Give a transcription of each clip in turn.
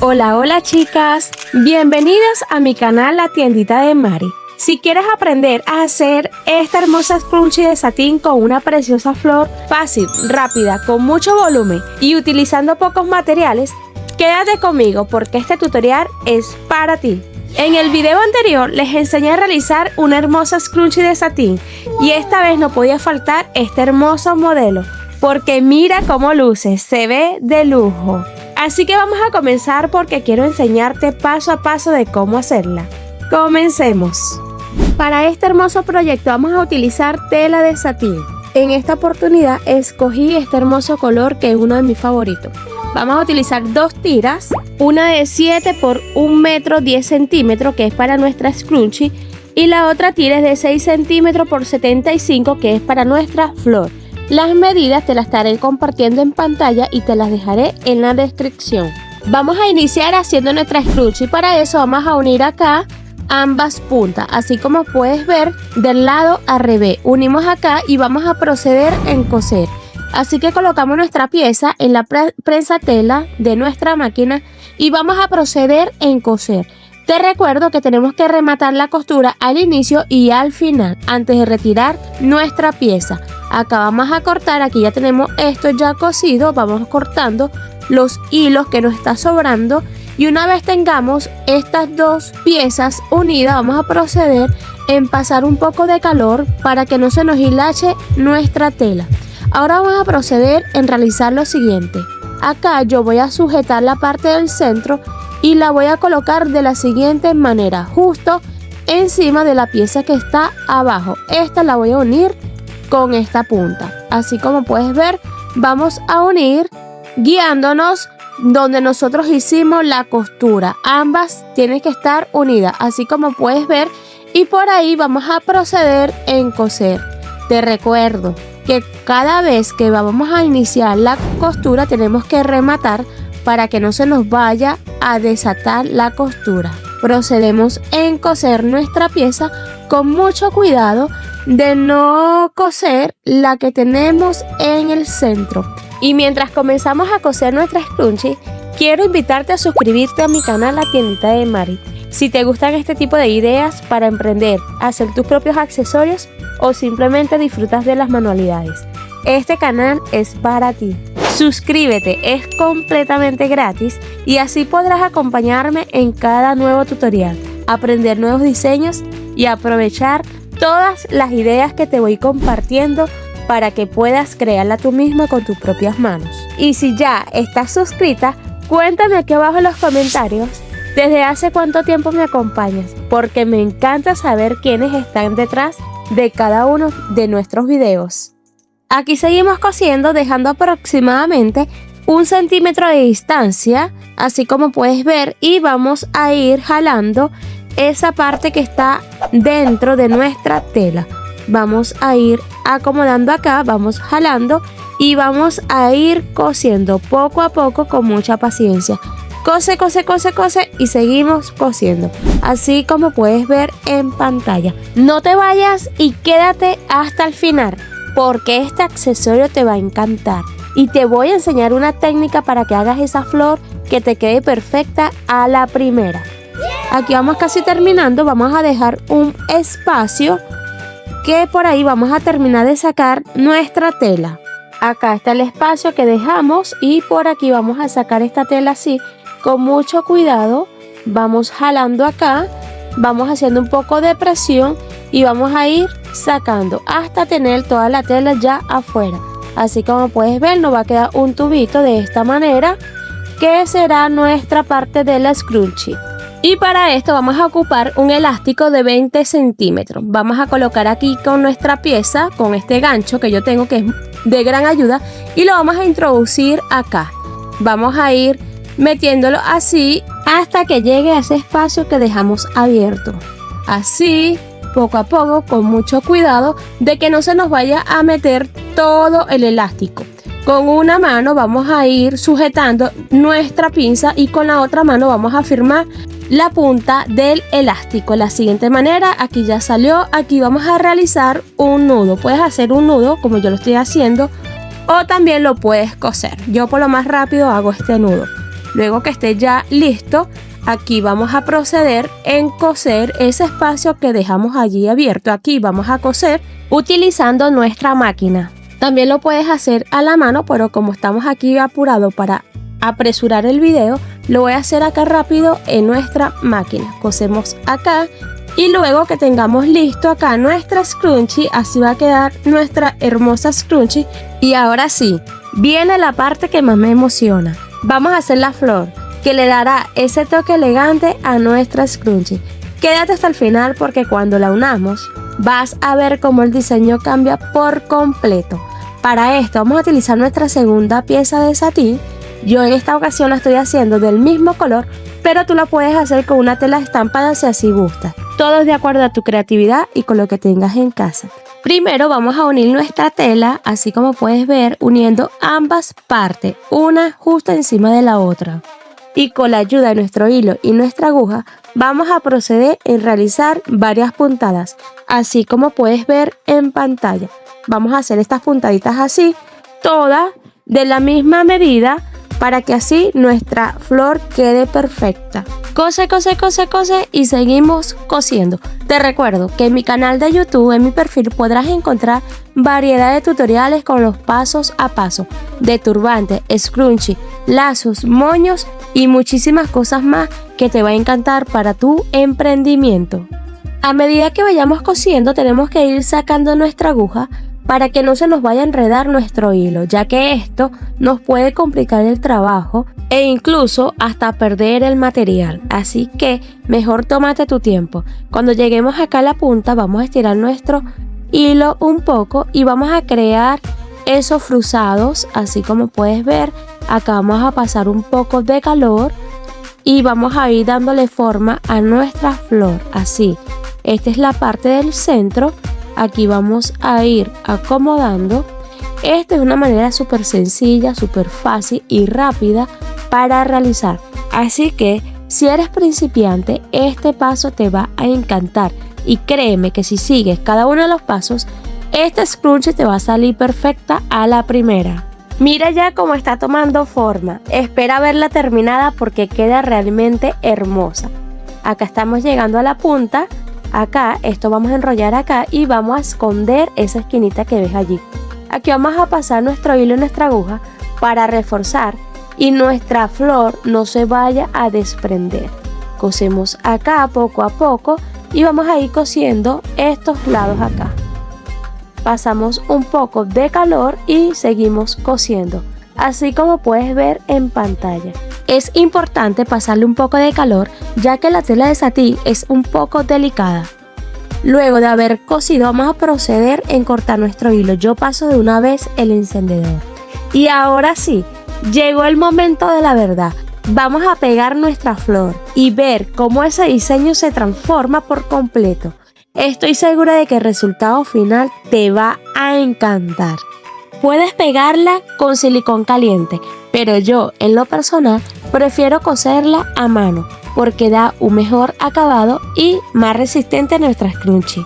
Hola, hola chicas, bienvenidas a mi canal La Tiendita de Mari. Si quieres aprender a hacer esta hermosa scrunchie de satín con una preciosa flor, fácil, rápida, con mucho volumen y utilizando pocos materiales, quédate conmigo porque este tutorial es para ti. En el video anterior les enseñé a realizar una hermosa scrunchie de satín y esta vez no podía faltar este hermoso modelo porque mira cómo luce, se ve de lujo. Así que vamos a comenzar porque quiero enseñarte paso a paso de cómo hacerla. Comencemos. Para este hermoso proyecto vamos a utilizar tela de satín. En esta oportunidad escogí este hermoso color que es uno de mis favoritos. Vamos a utilizar dos tiras, una de 7 por 1 metro 10 centímetros que es para nuestra scrunchie y la otra tira es de 6 centímetros por 75 que es para nuestra flor. Las medidas te las estaré compartiendo en pantalla y te las dejaré en la descripción. Vamos a iniciar haciendo nuestra scrunchie y para eso vamos a unir acá ambas puntas, así como puedes ver del lado al revés. Unimos acá y vamos a proceder en coser. Así que colocamos nuestra pieza en la prensa tela de nuestra máquina y vamos a proceder en coser. Te recuerdo que tenemos que rematar la costura al inicio y al final antes de retirar nuestra pieza. Acá vamos a cortar, aquí ya tenemos esto ya cosido, vamos cortando los hilos que nos está sobrando y una vez tengamos estas dos piezas unidas vamos a proceder en pasar un poco de calor para que no se nos hilache nuestra tela. Ahora vamos a proceder en realizar lo siguiente. Acá yo voy a sujetar la parte del centro y la voy a colocar de la siguiente manera, justo encima de la pieza que está abajo. Esta la voy a unir con esta punta. Así como puedes ver, vamos a unir guiándonos donde nosotros hicimos la costura. Ambas tienen que estar unidas, así como puedes ver, y por ahí vamos a proceder en coser. Te recuerdo que cada vez que vamos a iniciar la costura tenemos que rematar para que no se nos vaya a desatar la costura. Procedemos en coser nuestra pieza con mucho cuidado de no coser la que tenemos en el centro. Y mientras comenzamos a coser nuestra scrunchie, quiero invitarte a suscribirte a mi canal La Tiendita de Mari. Si te gustan este tipo de ideas para emprender, hacer tus propios accesorios o simplemente disfrutas de las manualidades, este canal es para ti. Suscríbete, es completamente gratis y así podrás acompañarme en cada nuevo tutorial, aprender nuevos diseños y aprovechar todas las ideas que te voy compartiendo para que puedas crearla tú misma con tus propias manos. Y si ya estás suscrita, cuéntame aquí abajo en los comentarios desde hace cuánto tiempo me acompañas, porque me encanta saber quiénes están detrás de cada uno de nuestros videos. Aquí seguimos cosiendo dejando aproximadamente 1 centímetro de distancia, así como puedes ver, y vamos a ir jalando esa parte que está dentro de nuestra tela. Vamos a ir acomodando acá, vamos jalando y vamos a ir cosiendo poco a poco con mucha paciencia. Cose, cose, cose, cose y seguimos cosiendo, así como puedes ver en pantalla. No te vayas y quédate hasta el final, porque este accesorio te va a encantar y te voy a enseñar una técnica para que hagas esa flor que te quede perfecta a la primera. Aquí vamos casi terminando, vamos a dejar un espacio que por ahí vamos a terminar de sacar nuestra tela. Acá está el espacio que dejamos y por aquí vamos a sacar esta tela así con mucho cuidado. Vamos jalando acá, vamos haciendo un poco de presión y vamos a ir sacando hasta tener toda la tela ya afuera. Así como puedes ver, nos va a quedar un tubito de esta manera que será nuestra parte de la scrunchie. Y para esto vamos a ocupar un elástico de 20 centímetros. Vamos a colocar aquí con nuestra pieza, con este gancho que yo tengo que es de gran ayuda, y lo vamos a introducir acá. Vamos a ir metiéndolo así hasta que llegue a ese espacio que dejamos abierto. Así, poco a poco, con mucho cuidado de que no se nos vaya a meter todo el elástico. Con una mano vamos a ir sujetando nuestra pinza y con la otra mano vamos a firmar la punta del elástico. De la siguiente manera, aquí ya salió, aquí vamos a realizar un nudo. Puedes hacer un nudo como yo lo estoy haciendo o también lo puedes coser. Yo por lo más rápido hago este nudo. Luego que esté ya listo, aquí vamos a proceder en coser ese espacio que dejamos allí abierto. Aquí vamos a coser utilizando nuestra máquina. También lo puedes hacer a la mano, pero como estamos aquí apurados para apresurar el video, lo voy a hacer acá rápido en nuestra máquina. Cosemos acá y luego que tengamos listo acá nuestra scrunchie, así va a quedar nuestra hermosa scrunchie. Y ahora sí, viene la parte que más me emociona. Vamos a hacer la flor, que le dará ese toque elegante a nuestra scrunchie. Quédate hasta el final porque cuando la unamos vas a ver cómo el diseño cambia por completo. Para esto vamos a utilizar nuestra segunda pieza de satín. Yo en esta ocasión la estoy haciendo del mismo color, pero tú la puedes hacer con una tela estampada si así gusta. Todo es de acuerdo a tu creatividad y con lo que tengas en casa. Primero vamos a unir nuestra tela, así como puedes ver, uniendo ambas partes, una justo encima de la otra. Y con la ayuda de nuestro hilo y nuestra aguja, vamos a proceder en realizar varias puntadas, así como puedes ver en pantalla. Vamos a hacer estas puntaditas así, todas de la misma medida, para que así nuestra flor quede perfecta. Cose, cose, cose, cose y seguimos cosiendo. Te recuerdo que en mi canal de YouTube, en mi perfil, podrás encontrar variedad de tutoriales con los pasos a paso de turbante, scrunchie, lazos, moños y muchísimas cosas más que te va a encantar para tu emprendimiento. A medida que vayamos cosiendo, tenemos que ir sacando nuestra aguja para que no se nos vaya a enredar nuestro hilo, ya que esto nos puede complicar el trabajo e incluso hasta perder el material. Así que mejor tómate tu tiempo. Cuando lleguemos acá a la punta vamos a estirar nuestro hilo un poco y vamos a crear esos frusados, así como puedes ver. Acá vamos a pasar un poco de calor y vamos a ir dándole forma a nuestra flor, así. Esta es la parte del centro. Aquí vamos a ir acomodando. Esta es una manera súper sencilla, súper fácil y rápida para realizar. Así que si eres principiante, este paso te va a encantar. Y créeme que si sigues cada uno de los pasos, esta scrunchie te va a salir perfecta a la primera. Mira ya cómo está tomando forma. Espera verla terminada porque queda realmente hermosa. Acá estamos llegando a la punta. Acá, esto vamos a enrollar acá y vamos a esconder esa esquinita que ves allí. Aquí vamos a pasar nuestro hilo y nuestra aguja para reforzar y nuestra flor no se vaya a desprender. Cosemos acá poco a poco y vamos a ir cosiendo estos lados acá. Pasamos un poco de calor y seguimos cosiendo, así como puedes ver en pantalla. Es importante pasarle un poco de calor ya que la tela de satín es un poco delicada. Luego de haber cosido vamos a proceder en cortar nuestro hilo. Yo paso de una vez el encendedor. Y ahora sí, llegó el momento de la verdad. Vamos a pegar nuestra flor y ver cómo ese diseño se transforma por completo. Estoy segura de que el resultado final te va a encantar. Puedes pegarla con silicón caliente, pero yo en lo personal prefiero coserla a mano porque da un mejor acabado y más resistente a nuestra scrunchie.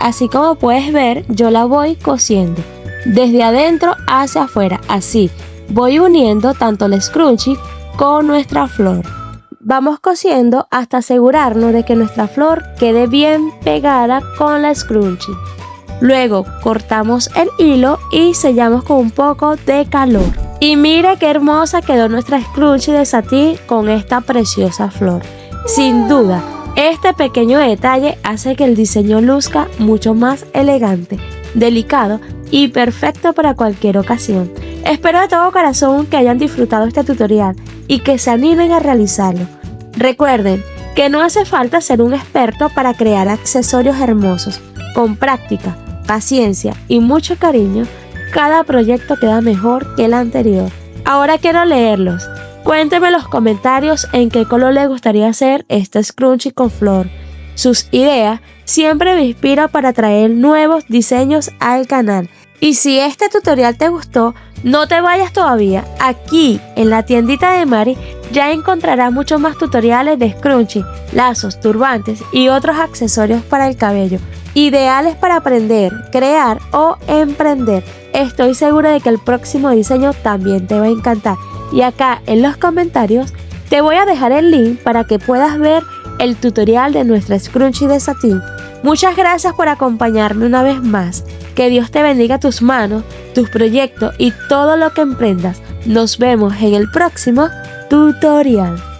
Así como puedes ver, yo la voy cosiendo desde adentro hacia afuera, así voy uniendo tanto la scrunchie con nuestra flor. Vamos cosiendo hasta asegurarnos de que nuestra flor quede bien pegada con la scrunchie. Luego cortamos el hilo y sellamos con un poco de calor. Y mira qué hermosa quedó nuestra scrunchie de satín con esta preciosa flor. Sin duda, este pequeño detalle hace que el diseño luzca mucho más elegante, delicado y perfecto para cualquier ocasión. Espero de todo corazón que hayan disfrutado este tutorial y que se animen a realizarlo. Recuerden que no hace falta ser un experto para crear accesorios hermosos. Con práctica, paciencia y mucho cariño, cada proyecto queda mejor que el anterior. Ahora quiero leerlos. Cuéntenme en los comentarios en qué color les gustaría hacer este scrunchie con flor. Sus ideas siempre me inspiran para traer nuevos diseños al canal. Y si este tutorial te gustó, no te vayas todavía. Aquí en la tiendita de Mari ya encontrarás muchos más tutoriales de scrunchie, lazos, turbantes y otros accesorios para el cabello, ideales para aprender, crear o emprender. Estoy segura de que el próximo diseño también te va a encantar. Y acá en los comentarios Te voy a dejar el link para que puedas ver el tutorial de nuestra scrunchie de satín. Muchas gracias por acompañarme una vez más. Que Dios te bendiga tus manos, tus proyectos y todo lo que emprendas. Nos vemos en el próximo tutorial.